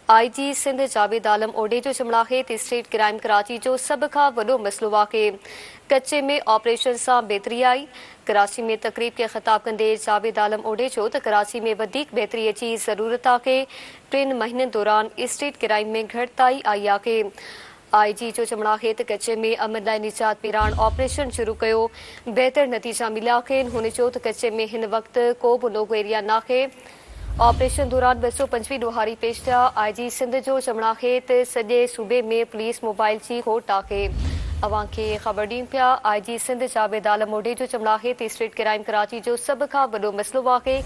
IG Sindh Javed Alam ओडे जो चमड़ा है स्टेट क्राइम कराची जो सब का वडो मसलो वाक़े कच्चे में ऑपरेशन से बेहतरी आई। कराची में तकरीब के खिताब कंदे जावेद आलम ओडे जो त कराची में वधीक बेहतरी जी ज़रूरत आहे के 3 महीननि दौरान स्टेट क्राइम में घटिताई आई आहे। IG जो चमड़ा है कच्चे में अमन लाइ निजात पिराण ऑपरेशन शुरू कयो बेहतर नतीजा मिलिया आहिनि। हुन चयो त कच्चे में हिन वक्त को बि नोगो एरिया नाहे। ऑपरेशन दौरान 225 ॾोहारी पेश थिया। IG सिंध जो चमड़ा है त सॼे सूबे में पुलिस मोबाइल जी खोट आहे। अवां खे ख़बर ॾियूं पिया IG सिंध जावेद आलम ओडे जो चमड़ा है त स्टेट क्राइम कराची जो सब खां वॾो मसलो आहे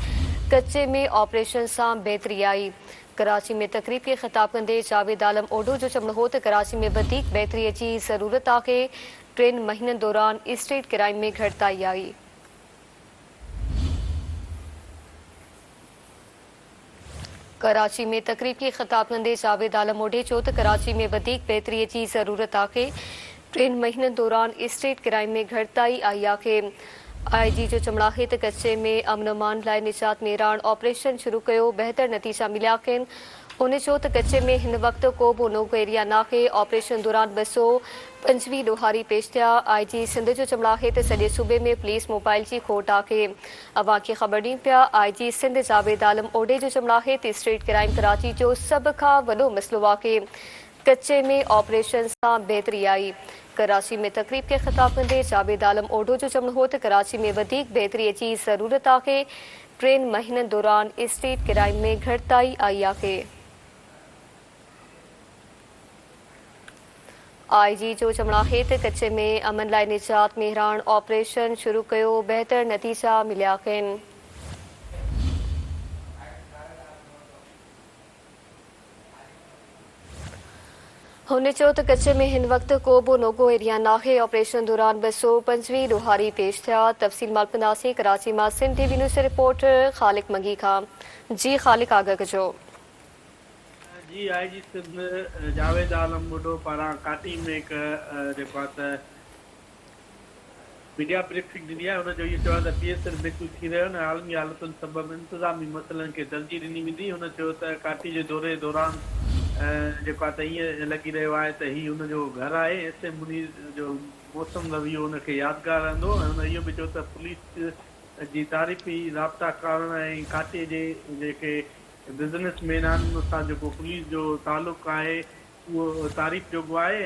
कच्चे में ऑपरेशन सां बेहतरी आई। कराची में तकरीब के खिताब कंदे जावेद आलम ओडो जो चमड़ो हो त कराची में वधीक बेहतरी जी ज़रूरत आहे। 3 महीननि दौरान स्टेट क्राइम में घटिताई आई। कराची में तकरीब के खिताब कंदे जावेद आलम ओडे चयो त कराची में वधीक बेहतरी जी ज़रूरत आहे। 3 महीननि दौरान स्टेट क्राइम में घटिताई आई आहे। IG जो चमड़ा है त कच्चे में अमन अमान लाइ निजात मेराण ऑपरेशन शुरू कयो बेहतर नतीजा मिलिया आहिनि। हुन चयो त कच्चे में हिन वक्त को बि नोगो एरिया नाहे। ऑपरेशन दौरान 225 ॾोहारी पेश थिया। IG सिंध जो चमड़ा है त सॼे सूबे में पुलिस मोबाइल जी खोट आहे। अवां खे ख़बर ॾियूं पिया IG सिंध जावेद आलम ओडे जो चमड़ा है त स्टेट क्राइम कराची जो सब खां वॾो मसलो आहे कच्चे में ऑपरेशन सां बेहतरी आई। कराची में तकरीब के खिताब कंदे जावेद आलम ओडो जो चमड़ो हो त कराची में वधीक बेहतरी जी ज़रूरत आहे। 3 महीननि दौरान स्टेट क्राइम में घटिताई आई आहे। IG जो चमड़ा है त कच्चे में अमन लाइ निजात मेहरान ऑपरेशन शुरू कयो बेहतर नतीजा मिलिया आहिनि। हुन चयो त कच्चे में हिन वक्त को बि नोगो एरिया नाहे। ऑपरेशन दौरान 225 ॾोहारी पेश थिया। तफ़सील मालपंदासी कराची मां सिंध TV न्यूज़ रिपोर्टर ख़ालिक मंगी खां। जी ख़ालिक आगाह कजो। जी IG सिंध जावेद आलम ओडो पारां काटी में एक जेको आहे त मीडिया ब्रीफिंग ॾिनी आहे। हुनजो इहो चयो आहे त PSL बेतू थी रहियो न आलमी हालतुनि सबबि इंतिज़ामी मसइलनि खे तरजीह ॾिनी वेंदी। हुन चयो त काटी जे दौरे दौरान जेको आहे त ईअं लॻी रहियो आहे त हीउ हुनजो घरु आहे। एस एम मुनीर जो मौसम रवैयो हुनखे यादगारु रहंदो। ऐं हुन इहो बि चयो त पुलिस जी तारीफ़ी राब्ता करण ऐं काटे जे जेके बिज़नेसमैन आहिनि उन सां जेको पुलिस जो तालुक़ु आहे उहो तारीफ़ जोॻो आहे।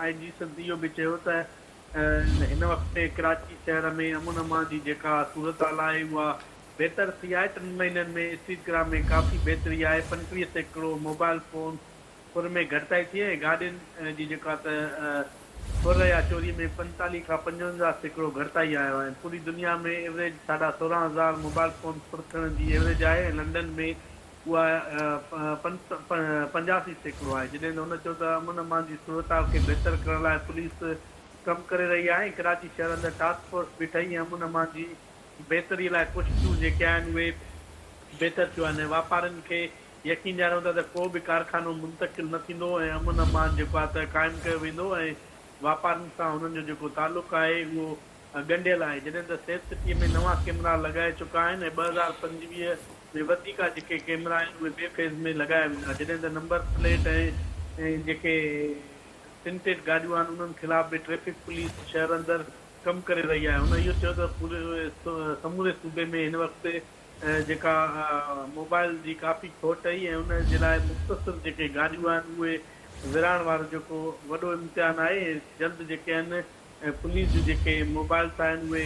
IG सिंध इहो बि चयो त हिन वक़्तु कराची शहर में अमन अमान जी जेका सूरत हाल आहे उहा बहितर थी आहे। 3 महीननि में स्ट्रीट क्राइम में काफ़ी बेहतरी आहे। 35% मोबाइल फ़ोन खुर में घटिताई थी आहे। गाॾियुनि जी जेका त खुर या चोरी में 45 खां 55% घटिताई आयो आहे। पूरी दुनिया में एवरेज 16,500 मोबाइल फ़ोन खुर थियण जी एवरेज आहे। लंडन में उहा 85% आहे। जॾहिं त हुन चयो त अमन अमान जी सूरत हाल खे बहितर करण लाइ पुलिस कमु करे रही आहे। कराची शहर अंदरि टास्क फोर्स बि ठही अमन अमान जी बेहतरी लाइ कोशिशूं जेके आहिनि उहे बेहतर थियूं आहिनि। वापारियुनि खे यकीन ॾियारियो त को बि कारखानो मुंतकिल न थींदो ऐं अमन अमान जेको आहे त क़ाइमु कयो वेंदो ऐं वापारियुनि सां हुननि जो जेको तालुक़ु आहे उहो ॻंढियल आहे। जॾहिं त सेफ सिटीअ में नवां कैमरा लॻाए चुका आहिनि ऐं 2025 में वधीक जेके कैमरा आहिनि उहे ॿिए फेज़ में लॻाया वेंदा। जॾहिं त नंबर प्लेट ऐं जेके टिंटेड गाॾियूं आहिनि उन्हनि ख़िलाफ़ बि ट्रैफिक पुलिस शहर अंदरि कमु करे रही आहे। हुन इहो चयो त पूरे समूरे सूबे में हिन वक़्तु जेका मोबाइल जी काफ़ी खोट आई ऐं उन जे लाइ मुख़्तसिर जेके गाॾियूं आहिनि उहे विराइण वारो जेको वॾो इम्तिहान आहे। जल्द जेके आहिनि पुलिस जूं जेके मोबाइल्स आहिनि उहे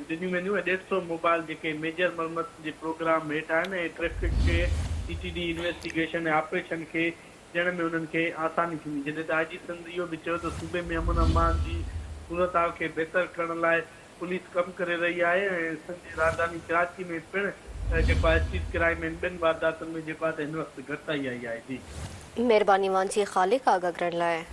ॾिनियूं वेंदियूं ऐं 150 मोबाइल जेके मेजर मरमत जे प्रोग्राम हेठि आहिनि ऐं ट्रैफिक खे CTD इन्वेस्टिगेशन ऐं ऑपरेशन खे ॾियण में उन्हनि खे आसानी थींदी। जॾहिं त IG सिंध इहो बि चयो त सूबे में अमन अमान जी सूरत हाल खे बहितर करण लाइ पुलिस कमु करे रही आहे ऐं सिंध राजधानी कराची में पिणु जेको आहे स्ट्रीट क्राइम ऐं ॿियनि वारदातुनि में जेको आहे त हिन वक़्तु घटिताई आई आहे। जी महिरबानी वांजी ख़ालिक आगाह करण लाइ।